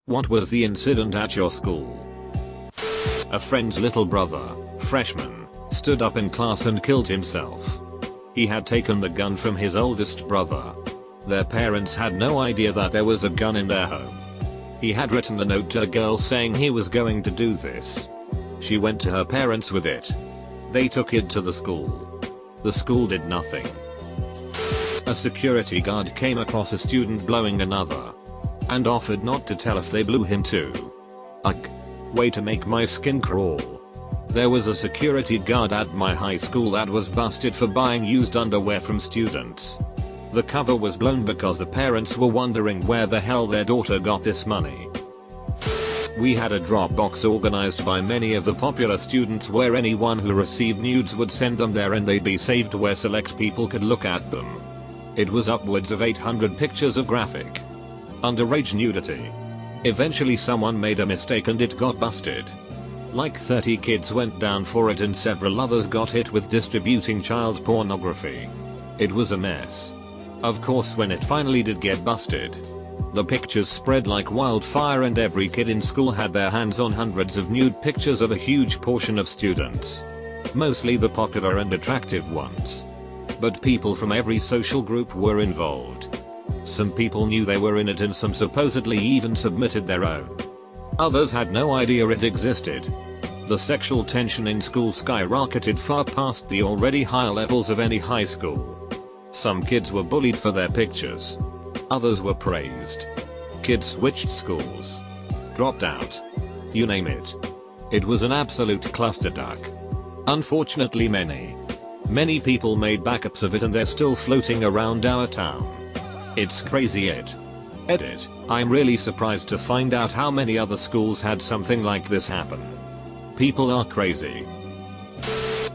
What was the incident at your school? A friend's little brother, freshman, stood up in class and killed himself. He had taken the gun from his oldest brother. Their parents had no idea that there was a gun in their home. He had written a note to a girl saying he was going to do this. She went to her parents with it. They took it to the school. The school did nothing. A security guard came across a student blowing another and offered not to tell if they blew him too. Ugh. Way to make my skin crawl. There was a security guard at my high school that was busted for buying used underwear from students. The cover was blown because the parents were wondering where the hell their daughter got this money. We had a drop box organized by many of the popular students where anyone who received nudes would send them there and they'd be saved where select people could look at them. It was upwards of 800 pictures of graphic underage nudity. Eventually someone made a mistake and it got busted. Like 30 kids went down for it and several others got hit with distributing child pornography. It was a mess. Of course when it finally did get busted, the pictures spread like wildfire and every kid in school had their hands on hundreds of nude pictures of a huge portion of students. Mostly the popular and attractive ones. But people from every social group were involved. Some people knew they were in it and some supposedly even submitted their own. Others had no idea it existed. The sexual tension in school skyrocketed far past the already high levels of any high school. Some kids were bullied for their pictures. Others were praised. Kids switched schools. Dropped out. You name it. It was an absolute clusterfuck. Unfortunately many people made backups of it and they're still floating around our town. It's crazy Edit. I'm really surprised to find out how many other schools had something like this happen. People are crazy.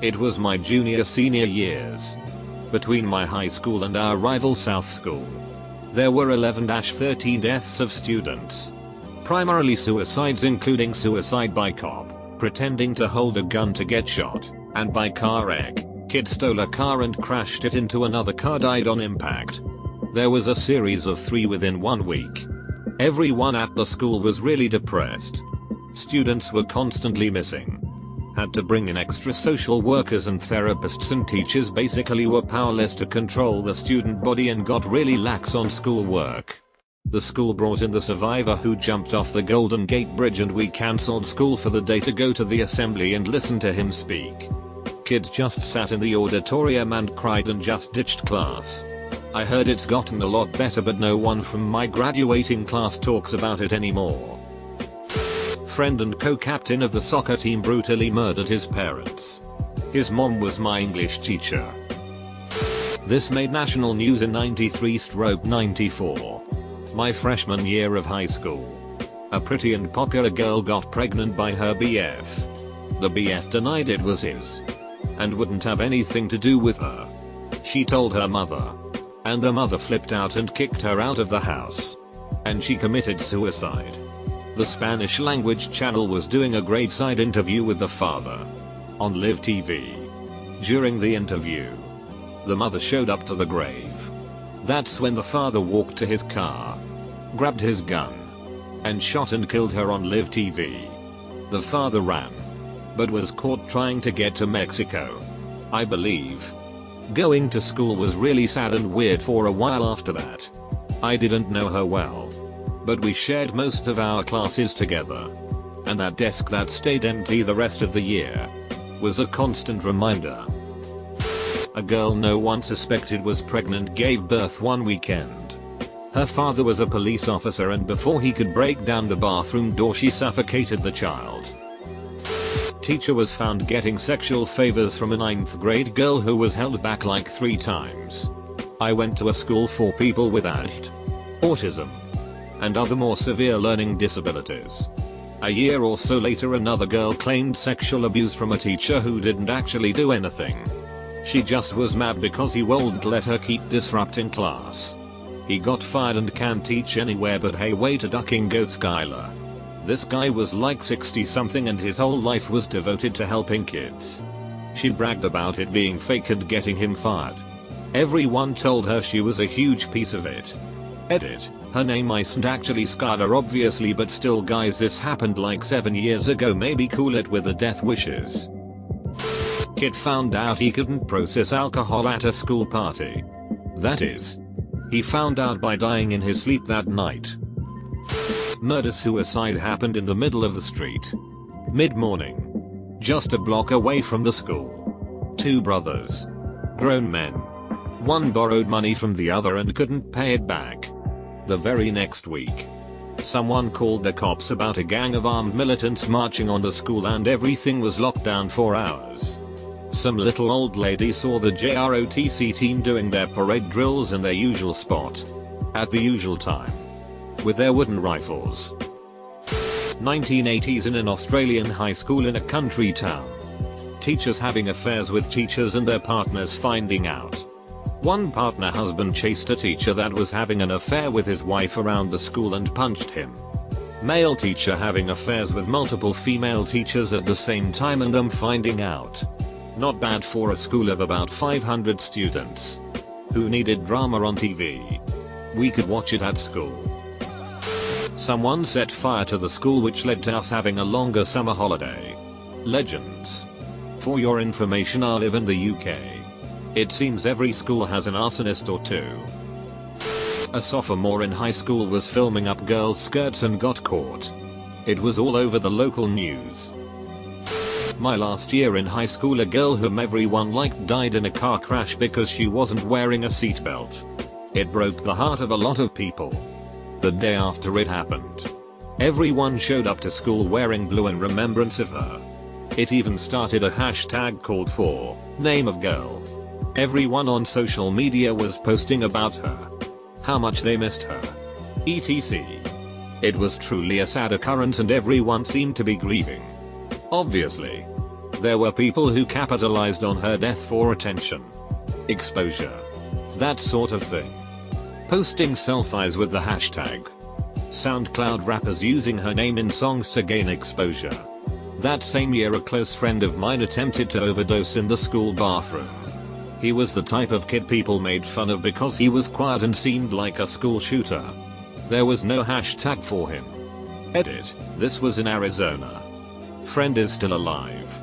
It was my senior years. Between my high school and our rival South School, there were 11-13 deaths of students. Primarily suicides including suicide by cop, pretending to hold a gun to get shot, and by car wreck. Kid stole a car and crashed it into another car, died on impact. There was a series of 3 within 1 week. Everyone at the school was really depressed. Students were constantly missing. Had to bring in extra social workers and therapists and teachers basically were powerless to control the student body and got really lax on schoolwork. The school brought in the survivor who jumped off the Golden Gate Bridge and we cancelled school for the day to go to the assembly and listen to him speak. Kids just sat in the auditorium and cried and just ditched class. I heard it's gotten a lot better but no one from my graduating class talks about it anymore. Friend and co-captain of the soccer team brutally murdered his parents. His mom was my English teacher. This made national news in 93/94. My freshman year of high school. A pretty and popular girl got pregnant by her BF. The BF denied it was his and wouldn't have anything to do with her. She told her mother. And the mother flipped out and kicked her out of the house. And she committed suicide. The Spanish language channel was doing a graveside interview with the father on Live TV. During the interview, the mother showed up to the grave. That's when the father walked to his car, grabbed his gun, and shot and killed her on Live TV. The father ran, but was caught trying to get to Mexico, I believe. Going to school was really sad and weird for a while after that. I didn't know her well, but we shared most of our classes together. And that desk that stayed empty the rest of the year was a constant reminder. A girl no one suspected was pregnant gave birth one weekend. Her father was a police officer and before he could break down the bathroom door she suffocated the child. Teacher was found getting sexual favors from a 9th grade girl who was held back like 3 times. I went to a school for people with ADHD, autism, and other more severe learning disabilities. A year or so later another girl claimed sexual abuse from a teacher who didn't actually do anything. She just was mad because he wouldn't let her keep disrupting class. He got fired and can't teach anywhere but hey way to ducking goat Skylar. This guy was like 60 something and his whole life was devoted to helping kids. She bragged about it being fake and getting him fired. Everyone told her she was a huge piece of it. Edit. Her name isn't actually Skylar obviously, but still guys, this happened like 7 years ago, maybe cool it with the death wishes. Kid found out he couldn't process alcohol at a school party. That is, he found out by dying in his sleep that night. Murder-suicide happened in the middle of the street. Mid-morning. Just a block away from the school. Two brothers. Grown men. One borrowed money from the other and couldn't pay it back. The very next week, someone called the cops about a gang of armed militants marching on the school and everything was locked down for hours. Some little old lady saw the JROTC team doing their parade drills in their usual spot. At the usual time. With their wooden rifles. 1980s in an Australian high school in a country town. Teachers having affairs with teachers and their partners finding out. One partner husband chased a teacher that was having an affair with his wife around the school and punched him. Male teacher having affairs with multiple female teachers at the same time and them finding out. Not bad for a school of about 500 students. Who needed drama on TV? We could watch it at school. Someone set fire to the school which led to us having a longer summer holiday. Legends. For your information, I live in the UK. It seems every school has an arsonist or two. A sophomore in high school was filming up girls' skirts and got caught. It was all over the local news. My last year in high school, a girl whom everyone liked died in a car crash because she wasn't wearing a seatbelt. It broke the heart of a lot of people. The day after it happened, everyone showed up to school wearing blue in remembrance of her. It even started a hashtag called for name of girl. Everyone on social media was posting about her. How much they missed her. etc. It was truly a sad occurrence and everyone seemed to be grieving. Obviously, there were people who capitalized on her death for attention. Exposure. That sort of thing. Posting selfies with the hashtag. SoundCloud rappers using her name in songs to gain exposure. That same year a close friend of mine attempted to overdose in the school bathroom. He was the type of kid people made fun of because he was quiet and seemed like a school shooter. There was no hashtag for him. Edit. This was in Arizona. Friend is still alive.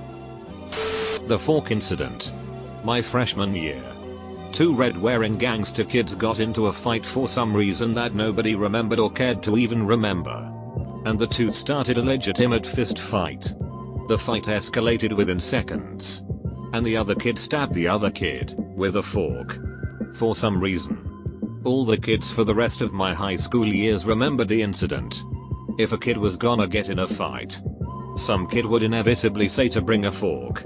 The Fork Incident. My freshman year. Two red-wearing gangster kids got into a fight for some reason that nobody remembered or cared to even remember. And the two started a legitimate fist fight. The fight escalated within seconds. And the other kid stabbed the other kid with a fork. For some reason. All the kids for the rest of my high school years remembered the incident. If a kid was gonna get in a fight, some kid would inevitably say to bring a fork.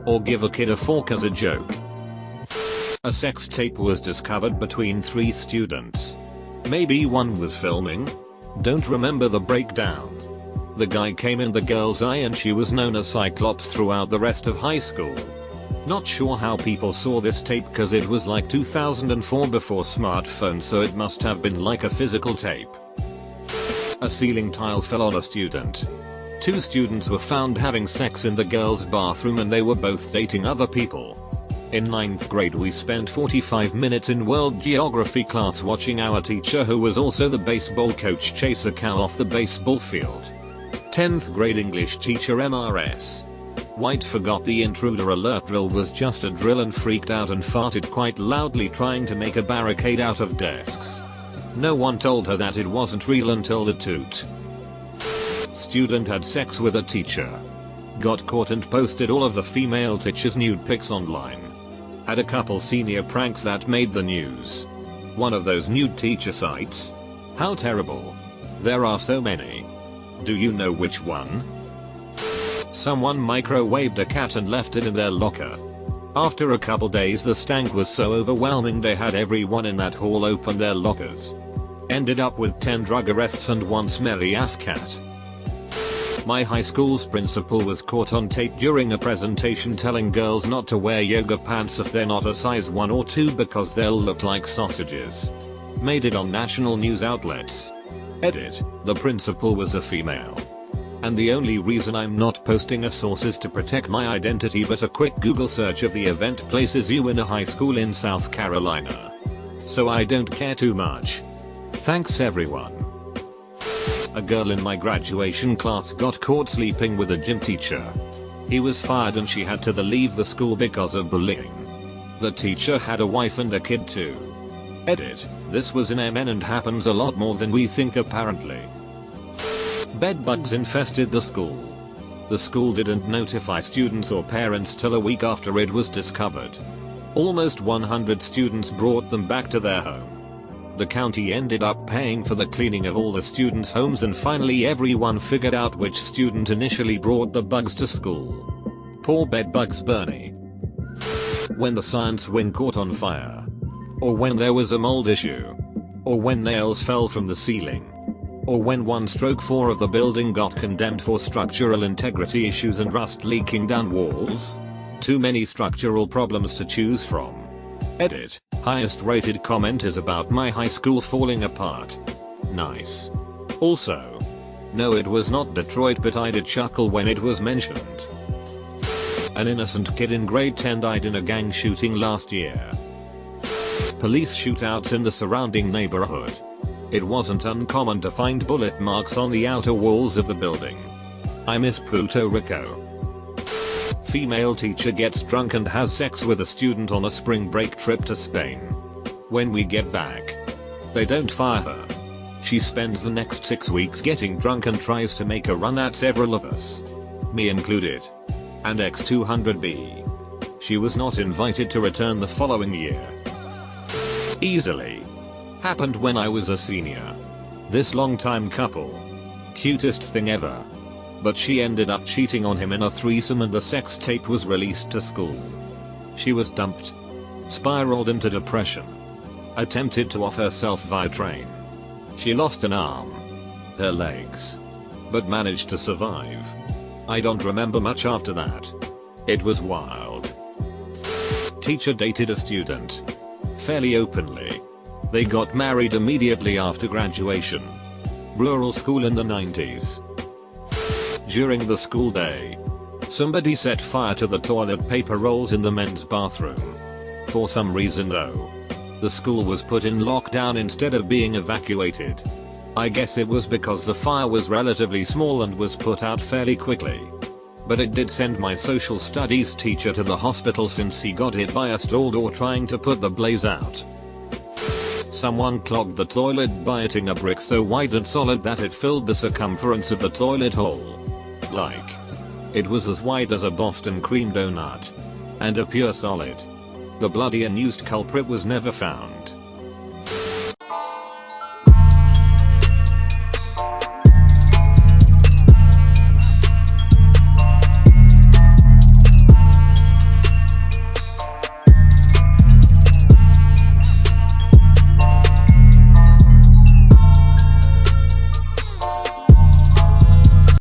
Or give a kid a fork as a joke. A sex tape was discovered between 3 students. Maybe one was filming? Don't remember the breakdown. The guy came in the girl's eye and she was known as Cyclops throughout the rest of high school. Not sure how people saw this tape cause it was like 2004 before smartphones, so it must have been like a physical tape. A ceiling tile fell on a student. 2 students were found having sex in the girl's bathroom and they were both dating other people. In 9th grade we spent 45 minutes in world geography class watching our teacher, who was also the baseball coach, chase a cow off the baseball field. 10th grade English teacher MRS. White forgot the intruder alert drill was just a drill and freaked out and farted quite loudly trying to make a barricade out of desks. No one told her that it wasn't real until the toot. Student had sex with a teacher. Got caught and posted all of the female teacher's nude pics online. Had a couple senior pranks that made the news. One of those nude teacher sites? How terrible. There are so many. Do you know which one? Someone microwaved a cat and left it in their locker. After a couple days the stank was so overwhelming they had everyone in that hall open their lockers. Ended up with 10 drug arrests and 1 smelly ass cat. My high school's principal was caught on tape during a presentation telling girls not to wear yoga pants if they're not a size 1 or 2 because they'll look like sausages. Made it on national news outlets. Edit. The principal was a female. And the only reason I'm not posting a source is to protect my identity, but a quick Google search of the event places you in a high school in South Carolina. So I don't care too much. Thanks everyone. A girl in my graduation class got caught sleeping with a gym teacher. He was fired and she had to leave the school because of bullying. The teacher had a wife and a kid too. Edit. This was in MN and happens a lot more than we think apparently. Bedbugs infested the school. The school didn't notify students or parents till a week after it was discovered. Almost 100 students brought them back to their home. The county ended up paying for the cleaning of all the students' homes and finally everyone figured out which student initially brought the bugs to school. Poor bedbugs Bernie. When the science wing caught on fire. Or when there was a mold issue. Or when nails fell from the ceiling. Or when 1/4 of the building got condemned for structural integrity issues and rust leaking down walls. Too many structural problems to choose from. Edit. Highest rated comment is about my high school falling apart. Nice. Also. No, it was not Detroit, but I did chuckle when it was mentioned. An innocent kid in grade 10 died in a gang shooting last year. Police shootouts in the surrounding neighborhood. It wasn't uncommon to find bullet marks on the outer walls of the building. I miss Puerto Rico. Female teacher gets drunk and has sex with a student on a spring break trip to Spain. When we get back, they don't fire her. She spends the next 6 weeks getting drunk and tries to make a run at several of us. Me included. And X200B. She was not invited to return the following year. Easily. Happened when I was a senior. This longtime couple. Cutest thing ever. But she ended up cheating on him in a threesome and the sex tape was released to school. She was dumped. Spiraled into depression. Attempted to off herself via train. She lost an arm. Her legs. But managed to survive. I don't remember much after that. It was wild. Teacher dated a student. Fairly openly. They got married immediately after graduation. Rural school in the 90s. During the school day, somebody set fire to the toilet paper rolls in the men's bathroom. For some reason though, the school was put in lockdown instead of being evacuated. I guess it was because the fire was relatively small and was put out fairly quickly. But it did send my social studies teacher to the hospital since he got hit by a stall door trying to put the blaze out. Someone clogged the toilet by hitting a brick so wide and solid that it filled the circumference of the toilet hole. Like, it was as wide as a Boston cream donut. And a pure solid. The bloody and used culprit was never found.